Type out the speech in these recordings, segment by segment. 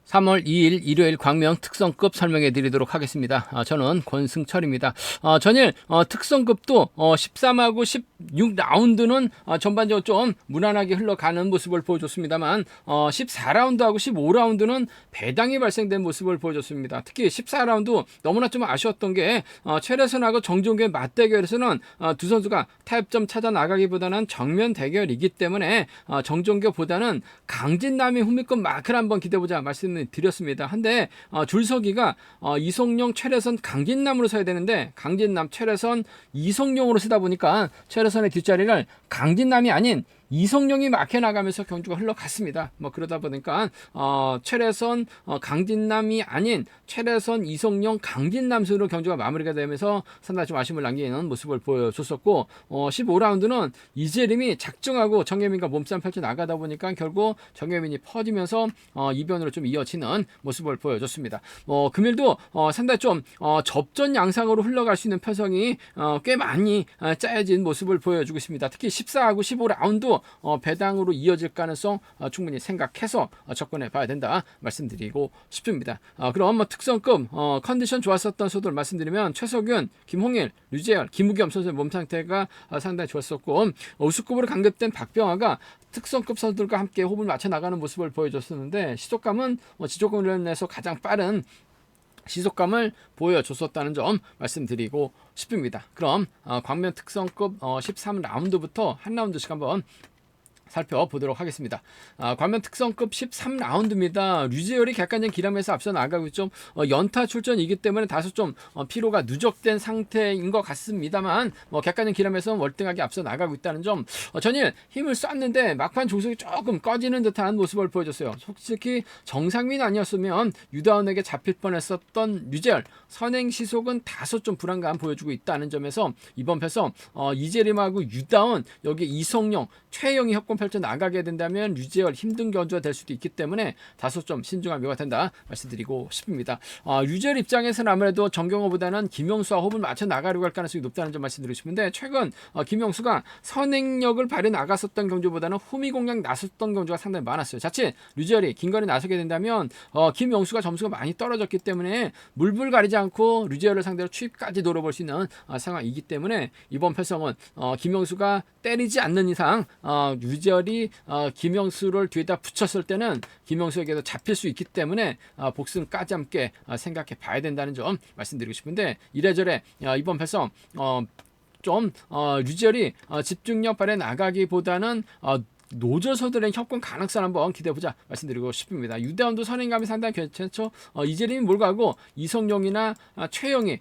3월 2일 일요일 광명 특성급 설명해 드리도록 하겠습니다. 저는 권승철입니다. 전일 특성급도 13하고 16라운드는 전반적으로 좀 무난하게 흘러가는 모습을 보여줬습니다만 14라운드하고 15라운드는 배당이 발생된 모습을 보여줬습니다. 특히 14라운드 너무나 좀 아쉬웠던 게 최래선하고 정종규의 맞대결에서는 두 선수가 타협점 찾아 나가기보다는 정면 대결이기 때문에 정종규보다는 강진남이 후미권 마크를 한번 기대보자 말씀을 드렸습니다. 한데 줄서기가 이성용, 최래선, 강진남으로 서야 되는데 강진남, 최래선, 이성용으로 쓰다 보니까 최래선의 뒷자리를 강진남이 아닌 이성용이 막혀 나가면서 경주가 흘러갔습니다. 그러다 보니까 최래선, 강진남이 아닌 최래선, 이성용, 강진남 순으로 경주가 마무리가 되면서 상당히 좀 아쉬움을 남기는 모습을 보여줬었고 15라운드는 이재림이 작정하고 정혜민과 몸싸움 펼쳐 나가다 보니까 결국 정혜민이 퍼지면서 이변으로 좀 이어지는 모습을 보여줬습니다. 금일도 상당히 좀 접전 양상으로 흘러갈 수 있는 편성이 꽤 많이 짜여진 모습을 보여주고 있습니다. 특히 14하고 15라운드 배당으로 이어질 가능성 충분히 생각해서 접근해 봐야 된다 말씀드리고 싶습니다. 그럼 특성급 컨디션 좋았었던 선수들 말씀드리면 최석윤, 김홍일, 류재열, 김우겸 선수의 몸 상태가 상당히 좋았었고 우수급으로 강급된 박병하가 특성급 선수들과 함께 호흡을 맞춰 나가는 모습을 보여줬었는데 시속감은 지속훈련에서 가장 빠른 시속감을 보여줬었다는 점 말씀드리고 싶습니다. 그럼 광면 특성급 13라운드부터 한 라운드씩 한번 살펴보도록 하겠습니다. 광면 특성급 13라운드입니다. 류재열이 객관적인 기량에서 앞서 나가고 좀 연타 출전이기 때문에 다소 좀 피로가 누적된 상태인 것 같습니다만 객관적인 기량에서 월등하게 앞서 나가고 있다는 점 전일 힘을 쐈는데 막판 조속이 조금 꺼지는 듯한 모습을 보여줬어요. 솔직히 정상민 아니었으면 유다운에게 잡힐 뻔했었던 류재열 선행 시속은 다소 좀 불안감 보여주고 있다는 점에서 이번 패서 이재림하고 유다운 여기 이성용, 최영이 협공 펼쳐 나가게 된다면 류재열 힘든 견주가 될 수도 있기 때문에 다소 좀 신중한 묘가 된다 말씀드리고 싶습니다. 류재열 입장에서는 아무래도 정경호보다는 김영수와 호흡을 맞춰 나가려고 할 가능성이 높다는 점 말씀드리고 싶은데 최근 김영수가 선행력을 발휘 나갔었던 경주보다는 후미 공략 나섰던 경주가 상당히 많았어요. 자칫 류재열이 긴거리 나서게 된다면 김영수가 점수가 많이 떨어졌기 때문에 물불 가리지 않고 류재열을 상대로 추입까지 노려볼 수 있는 상황이기 때문에 이번 편성은 김영수가 때리지 않는 이상 류재열이 김영수를 뒤에다 붙였을 때는 김영수에게도 잡힐 수 있기 때문에 복승까지 함께 생각해 봐야 된다는 점 말씀드리고 싶은데 이래저래 이번 패성 좀 류재열이 집중력 발휘 나가기보다는 노저서들의 협공 가능성 한번 기대해보자 말씀드리고 싶습니다. 유대원도 선행감이 상당히 괜찮죠. 이재림이 몰가고 이성용이나 최영이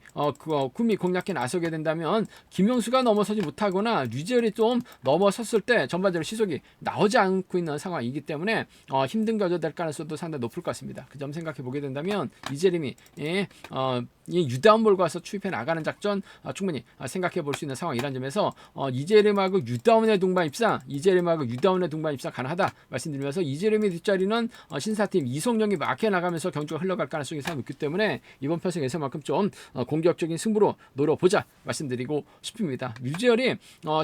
구미 공략에 나서게 된다면 김영수가 넘어서지 못하거나 류재열이 좀 넘어섰을 때 전반적으로 시속이 나오지 않고 있는 상황이기 때문에 힘든 겨져 될 가능성도 상당히 높을 것 같습니다. 그 점 생각해 보게 된다면 이재림이 이 유다운 몰고 와서 추입해 나가는 작전 충분히 생각해 볼 수 있는 상황이란 점에서 이재림하고 유다운의 동반 입상, 이재림하고 유다운의 동반 입상 가능하다 말씀드리면서 이재림의 뒷자리는 신사팀 이성용이 막혀 나가면서 경주가 흘러갈 가능성이 상당히 높기 때문에 이번 편성에서만큼 좀 공격적인 승부로 노려보자 말씀드리고 싶습니다. 류재열이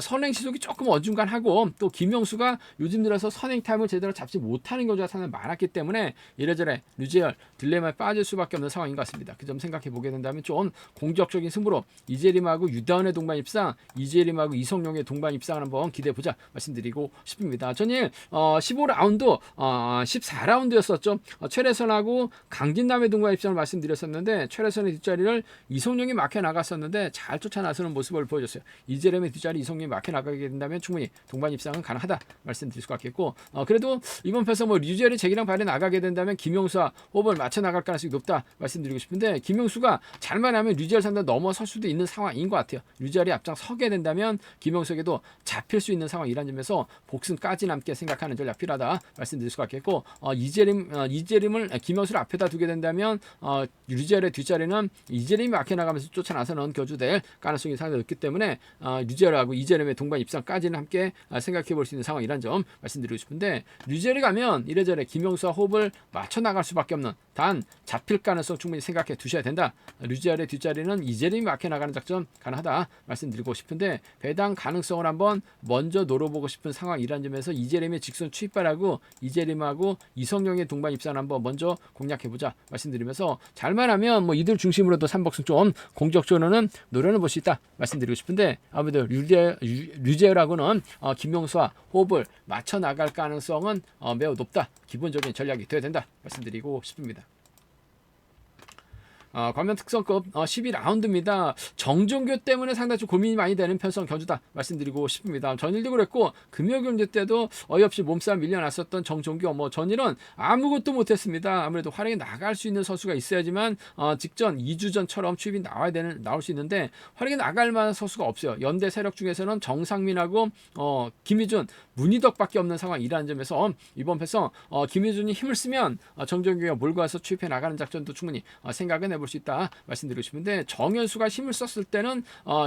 선행 시속이 조금 어중간하고 또 김영수가 요즘 들어서 선행 타임을 제대로 잡지 못하는 경우가 상당히 많았기 때문에 이래저래 류재열 딜레마에 빠질 수밖에 없는 상황인 것 같습니다. 그 점 생각해 보게 된다면 좀 공격적인 승부로 이재림하고 유다운의 동반 입상, 이재림하고 이성용의 동반 입상을 한번 기대해보자 말씀드리고 싶습니다. 전일 15라운드 14라운드였었죠. 최래선하고 강진남의 동반 입상을 말씀드렸었는데 최래선의 뒷자리를 이성용이 막혀 나갔었는데 잘 쫓아 나서는 모습을 보여줬어요. 이재림의 뒷자리 이성용이 막혀 나가게 된다면 충분히 동반 입상은 가능하다 말씀드릴 수가 있겠고 그래도 이번 패서 류재열이 제기랑 발에 나가게 된다면 김영수와 호흡을 맞춰 나갈 가능성이 높다 말씀드리고 싶은데 김영수가 잘만 하면 류재열 상대 넘어설 수도 있는 상황인 것 같아요. 류재열이 앞장 서게 된다면 김영수에게도 잡힐 수 있는 상황이란 점에서 복승까지 남게 생각하는 전략 필요하다 말씀드릴 수가 있겠고 이재림을 김영수를 앞에다 두게 된다면 류재열의 뒷자리는 이재림이 막혀 나가면서 쫓아 나서는 겨주될 가능성이 상당히 높기 때문에 류재열하고 이재림의 동반 입상까지는 함께 생각해 볼 수 있는 상황이란 점 말씀드리고 싶은데 류재열이 가면 이래저래 김영수와 호흡을 맞춰 나갈 수밖에 없는 단 잡힐 가능성 충분히 생각해 두셔야 된다. 류지열의 뒷자리는 이재림이 막혀 나가는 작전 가능하다 말씀드리고 싶은데, 배당 가능성을 한번 먼저 노려보고 싶은 상황이란 점에서 이재림의 직선 추입발하고 이재림하고 이성용의 동반 입상을 한번 먼저 공략해보자 말씀드리면서, 잘만 하면 뭐 이들 중심으로도 삼복승 좀 공격적으로는 노려는 볼 수 있다 말씀드리고 싶은데, 아무래도 류지열하고는 김용수와 호흡을 맞춰 나갈 가능성은 매우 높다. 기본적인 전략이 되어야 된다 말씀드리고 싶습니다. 광명 특성급 12라운드입니다. 정종교 때문에 상당히 좀 고민이 많이 되는 편성 견주다 말씀드리고 싶습니다. 전일도 그랬고 금요경주 때도 어이없이 몸싸움 밀려났었던 정종교, 뭐 전일은 아무것도 못했습니다. 아무래도 활약에 나갈 수 있는 선수가 있어야지만 직전 2주 전처럼 추입이 나올 수 있는데, 활약에 나갈 만한 선수가 없어요. 연대 세력 중에서는 정상민하고 김희준, 문희덕밖에 없는 상황이라는 점에서 이번 패성 김희준이 힘을 쓰면 정종교가 몰고 와서 추입해 나가는 작전도 충분히 생각은 해볼 수 있다 말씀드리고 싶은데, 정현수가 힘을 썼을 때는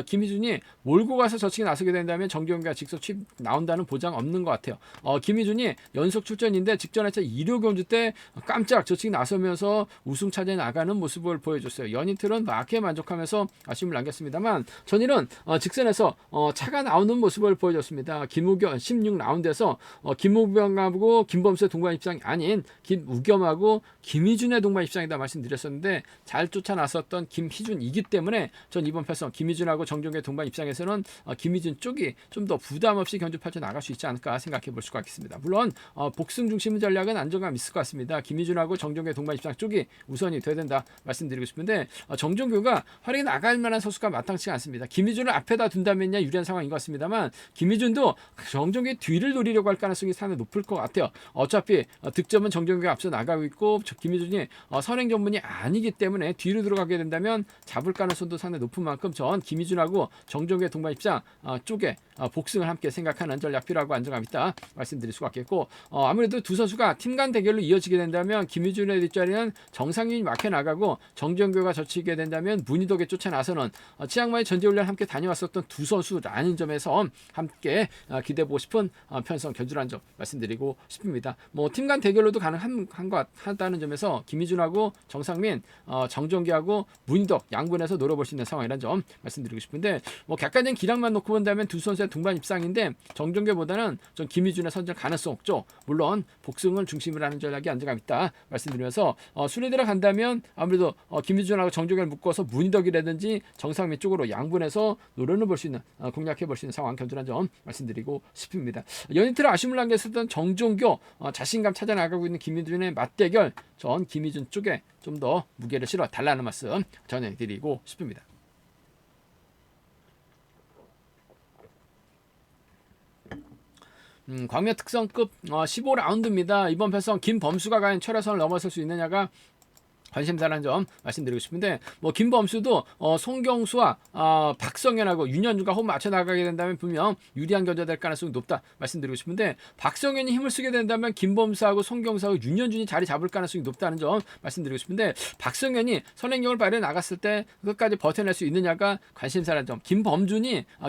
김희준이 몰고 가서 저측에 나서게 된다면 정종교가 직접 추입 나온다는 보장 없는 것 같아요. 김희준이 연속 출전인데 직전 회차 2료 경주 때 깜짝 저측에 나서면서 우승 차지해 나가는 모습을 보여줬어요. 연이틀은 막에 만족하면서 아쉬움을 남겼습니다만, 전일은 직선에서 차가 나오는 모습을 보여줬습니다. 김우겸 16라운드에서 김우겸하고 김범수의 동반 입장이 아닌 김우겸하고 김희준의 동반 입장이다 말씀드렸었는데, 잘 쫓아나섰던 김희준이기 때문에 전 이번 패성 김희준하고 정종교의 동반 입장에서는 김희준 쪽이 좀 더 부담 없이 견주 펼쳐 나갈 수 있지 않을까 생각해 볼 수가 있겠습니다. 물론 복승 중심 전략은 안정감 있을 것 같습니다. 김희준하고 정종교의 동반 입장 쪽이 우선이 돼야 된다 말씀드리고 싶은데, 정종교가 활약에 나갈 만한 선수가 마땅치가 않습니다. 김희준을 앞에다 둔다면야 유리한 상황인 것 같습니다만, 김희준도 정종교의 뒤를 노리려고 할 가능성이 상당히 높을 것 같아요. 어차피 득점은 정종교가 앞서 나가고 있고 김희준이 선행 전문이 아니기 때문에 뒤로 들어가게 된다면 잡을 가능성도 상당히 높은 만큼, 전 김희준하고 정종교의 동반 입장 쪽에 복승을 함께 생각하는 전략 필요하고 안정감 있다 말씀드릴 수가 있겠고, 아무래도 두 선수가 팀 간 대결로 이어지게 된다면 김희준의 뒷자리는 정상윤이 막혀 나가고, 정종교가 젖히게 된다면 문희덕에 쫓아 나서는 치앙마이 전지훈련 함께 다녀왔었던 두 선수라는 점에서 함께 기대해보고 싶은 편성 견주라는 점 말씀드리고 싶습니다. 뭐 팀 간 대결로도 가능한 것 같다는 점에서 김희준하고 정상민, 정종교하고 문희덕 양분에서 노려볼 수 있는 상황이라는 점 말씀드리고 싶은데, 뭐 객관적인 기량만 놓고 본다면 두 선수의 동반 입상인데, 정종교보다는 좀 김희준의 선정 가능성 없죠. 물론 복승을 중심으로 하는 전략이 안정감 있다 말씀드리면서, 순위 들어간다면 아무래도 김희준하고 정종교를 묶어서 문희덕이라든지 정상민 쪽으로 양분해서 노려는 볼 수 있는, 공략해 볼 수 있는 상황 견주라는 점 말씀드리고 싶습니다. 연이틀 아쉬움을 남겼었던 정종교, 자신감 찾아 나가고 있는 김희준의 맞대결, 전 김희준 쪽에 좀 더 무게를 실어 달라는 말씀 전해드리고 싶습니다. 광명 특성급 15라운드입니다. 이번 패성 김범수가 과연 최라선을 넘어설 수 있느냐가 관심사라는 점 말씀드리고 싶은데, 뭐 김범수도 송경수와 박성현하고 윤현주가 호흡 맞춰 나가게 된다면 분명 유리한 견제될 가능성이 높다 말씀드리고 싶은데, 박성현이 힘을 쓰게 된다면 김범수하고 송경수하고 윤현준이 자리 잡을 가능성이 높다는 점 말씀드리고 싶은데, 박성현이 선행력을 발휘해 나갔을 때 끝까지 버텨낼 수 있느냐가 관심사라는 점,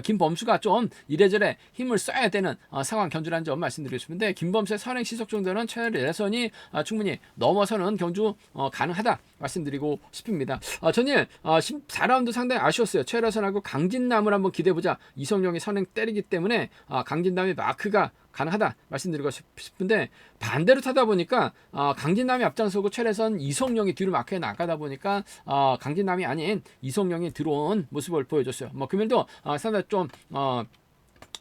김범수가 좀 이래저래 힘을 써야 되는 상황 견주라는 점 말씀드리고 싶은데, 김범수의 선행 시속 정도는 최래선이 충분히 넘어서는 경주 가능하다 말씀드리고 싶습니다. 전일 14라운드 상당히 아쉬웠어요. 최라선하고 강진남을 한번 기대해보자. 이성용이 선행 때리기 때문에 강진남의 마크가 가능하다 말씀드리고 싶은데, 반대로 타다 보니까 강진남이 앞장서고 최래선 이성용이 뒤로 마크에 나가다 보니까 강진남이 아닌 이성용이 들어온 모습을 보여줬어요. 뭐 금일도 상당히 좀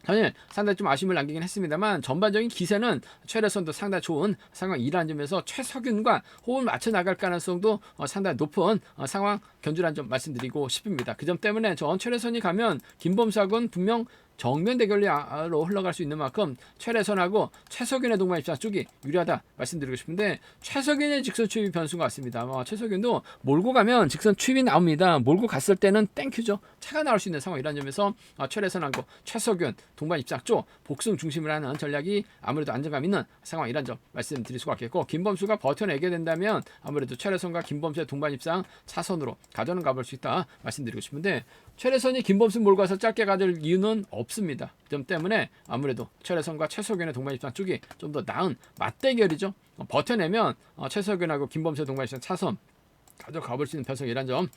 전일 상당히 좀 아쉬움을 남기긴 했습니다만, 전반적인 기세는 최래선도 상당히 좋은 상황이라는 점에서 최석윤과 호흡을 맞춰 나갈 가능성도 상당히 높은 상황 견주라는 점 말씀드리고 싶습니다. 그 점 때문에 전 최래선이 가면 김범수하고는 분명 정면 대결로 흘러갈 수 있는 만큼 최래선하고 최석윤의 동반 입장 쪽이 유리하다 말씀드리고 싶은데, 최석윤의 직선 추입이 변수인 것 같습니다. 최석윤도 몰고 가면 직선 추입이 나옵니다. 몰고 갔을 때는 땡큐죠. 차가 나올 수 있는 상황이라는 점에서 최래선하고 최석윤 동반 입장 쪽 복승 중심을 하는 전략이 아무래도 안정감 있는 상황이라는 점 말씀드릴 수가 있겠고, 김범수가 버텨내게 된다면 아무래도 최래선과 김범수의 동반 입장 차선으로 가져는 가볼 수 있다 말씀드리고 싶은데, 최래선이 김범수 몰고 가서 짧게 가질 이유는 없습니다. 그 점 때문에 아무래도 최래선과 최석윤의 동반 입장 쪽이 좀 더 나은 맞대결이죠. 버텨내면 최석윤하고 김범수의 동반 입장 차선 가져가 볼 수 있는 편성이란 점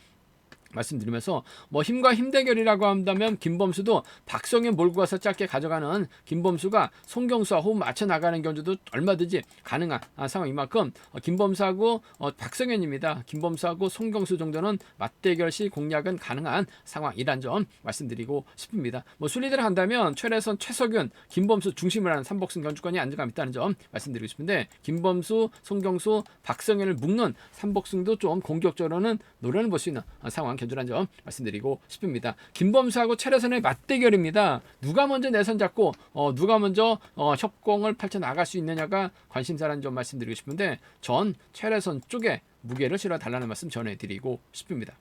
말씀드리면서 뭐 힘과 힘 대결이라고 한다면 김범수도 박성현 몰고 가서 짧게 가져가는 김범수가 송경수와 호흡 맞춰 나가는 경주도 얼마든지 가능한 상황인 만큼 김범수하고 박성현입니다. 김범수하고 송경수 정도는 맞대결 시 공략은 가능한 상황이란 점 말씀드리고 싶습니다. 뭐 순위대로 한다면 최래선, 최석윤, 김범수 중심을 하는 삼복승 경주권이 안정감 있다는 점 말씀드리고 싶은데 김범수, 송경수, 박성현을 묶는 삼복승도 좀 공격적으로는 노려는 볼 수 있는 상황 견주란 점 말씀드리고 싶습니다. 김범수하고 최래선의 맞대결입니다. 누가 먼저 내선 잡고 누가 먼저 협공을 펼쳐 나갈 수 있느냐가 관심사라는 점 말씀드리고 싶은데 전 최래선 쪽에 무게를 실어 달라는 말씀 전해드리고 싶습니다.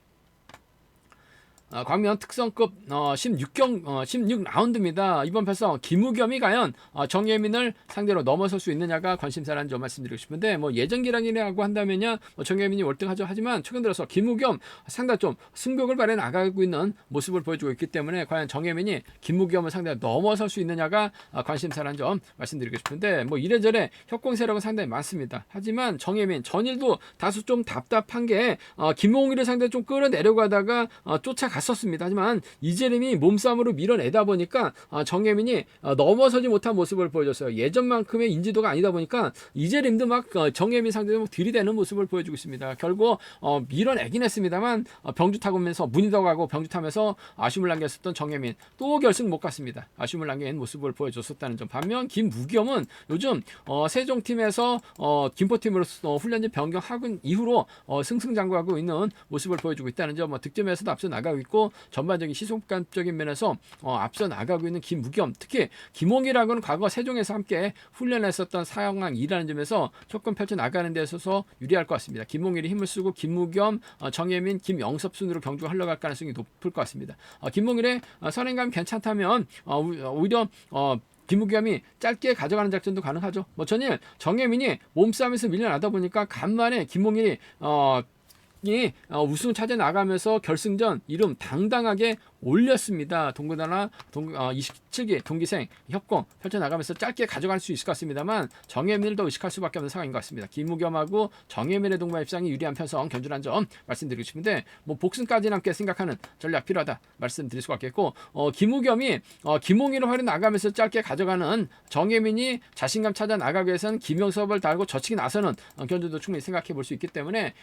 광명 특성급 16라운드입니다. 이번 편성 김우겸이 과연 정예민을 상대로 넘어설 수 있느냐가 관심사라는 점 말씀드리고 싶은데 뭐 예전 기량이라고 한다면야 정예민이 월등하죠. 하지만 최근 들어서 김우겸 상당히 좀 승벽을 발해 나가고 있는 모습을 보여주고 있기 때문에 과연 정예민이 김우겸을 상대로 넘어설 수 있느냐가 관심사라는 점 말씀드리고 싶은데 뭐 이래저래 협공 세력은 상당히 많습니다. 하지만 정예민 전일도 다소 좀 답답한 게 김홍일을 상대로 좀 끌어내려고 하다가 쫓아갔었습니다. 하지만 이재림이 몸싸움으로 밀어내다 보니까 정예민이 넘어서지 못한 모습을 보여줬어요. 예전만큼의 인지도가 아니다 보니까 이재림도 막 정예민 상대로 들이대는 모습을 보여주고 있습니다. 결국 밀어내긴 했습니다만 병주 타고 오면서 문희덕 가고 병주 타면서 아쉬움을 남겼었던 정예민 또 결승 못 갔습니다. 아쉬움을 남긴 모습을 보여줬었다는 점. 반면 김무겸은 요즘 세종팀에서 김포팀으로 훈련진 변경하고 이후로 승승장구하고 있는 모습을 보여주고 있다는 점. 득점에서도 앞서 나가고 있고 전반적인 시속감적인 면에서 앞서 나가고 있는 김무겸, 특히 김홍일하고는 과거 세종에서 함께 훈련했었던 상황이라는 점에서 조금 펼쳐 나가는 데 있어서 유리할 것 같습니다. 김홍일이 힘을 쓰고 김무겸, 정예민, 김영섭 순으로 경주가 흘러갈 가능성이 높을 것 같습니다. 김홍일의 선행감 괜찮다면 오히려 김우겸이 짧게 가져가는 작전도 가능하죠. 뭐 전일 정예민이 몸싸움에서 밀려나다 보니까 간만에 김홍일이 우승 차지해 나가면서 결승전 이름 당당하게 올렸습니다. 동구단화 27기 동기생 협공 펼쳐나가면서 짧게 가져갈 수 있을 것 같습니다만 정예민을 더 의식할 수밖에 없는 상황인 것 같습니다. 김우겸하고 정예민의 동반 입장이 유리한 편성 견주란 점 말씀드리고 싶은데 뭐 복승까지 남게 생각하는 전략 필요하다 말씀드릴 수가 있겠고 김우겸이 김홍일을 활용 나가면서 짧게 가져가는 정예민이 자신감 찾아 나가기 위해서는 김영섭을 달고 젖히기 나서는 견주도 충분히 생각해 볼 수 있기 때문에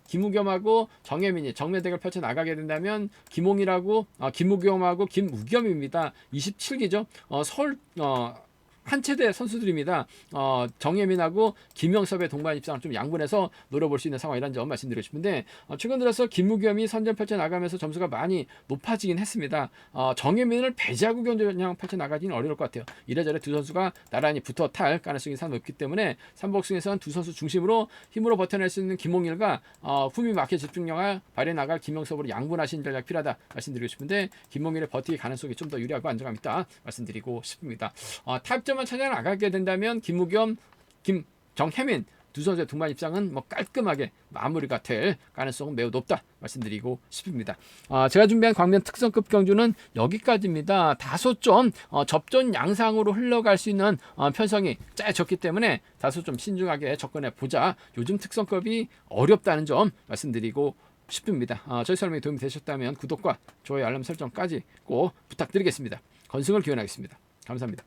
김우겸하고 정예민이 정면 대결 펼쳐 나가게 된다면 김홍일하고 김우겸하고 김우겸입니다. 27기죠. 서울 한 체대 선수들입니다. 정예민하고 김영섭의 동반 입장을 좀 양분해서 노려볼 수 있는 상황이라는 점 말씀드리고 싶은데 최근 들어서 김우겸이 선전 펼쳐 나가면서 점수가 많이 높아지긴 했습니다. 정예민을 배제하고 경주냥 펼쳐 나가기는 어려울 것 같아요. 이래저래 두 선수가 나란히 붙어 탈 가능성이 상당히 높기 때문에 삼복승에서는 두 선수 중심으로 힘으로 버텨낼 수 있는 김홍일과 후미 마켓 집중력을 발휘해 나갈 김영섭으로 양분하신 전략 필요하다 말씀드리고 싶은데 김홍일의 버티기 가능성이 좀 더 유리하고 안정감 있다 말씀드리고 싶습니다. 타입점만 찾아 나가게 된다면 김우겸, 정혜민 두 선수의 동반 입장은 뭐 깔끔하게 마무리가 될 가능성은 매우 높다 말씀드리고 싶습니다. 제가 준비한 광명 특성급 경주는 여기까지입니다. 다소 좀 접전 양상으로 흘러갈 수 있는 편성이 짜여졌기 때문에 다소 좀 신중하게 접근해 보자. 요즘 특성급이 어렵다는 점 말씀드리고 싶습니다. 저희 설명이 도움이 되셨다면 구독과 좋아요 알람 설정까지 꼭 부탁드리겠습니다. 건승을 기원하겠습니다. 감사합니다.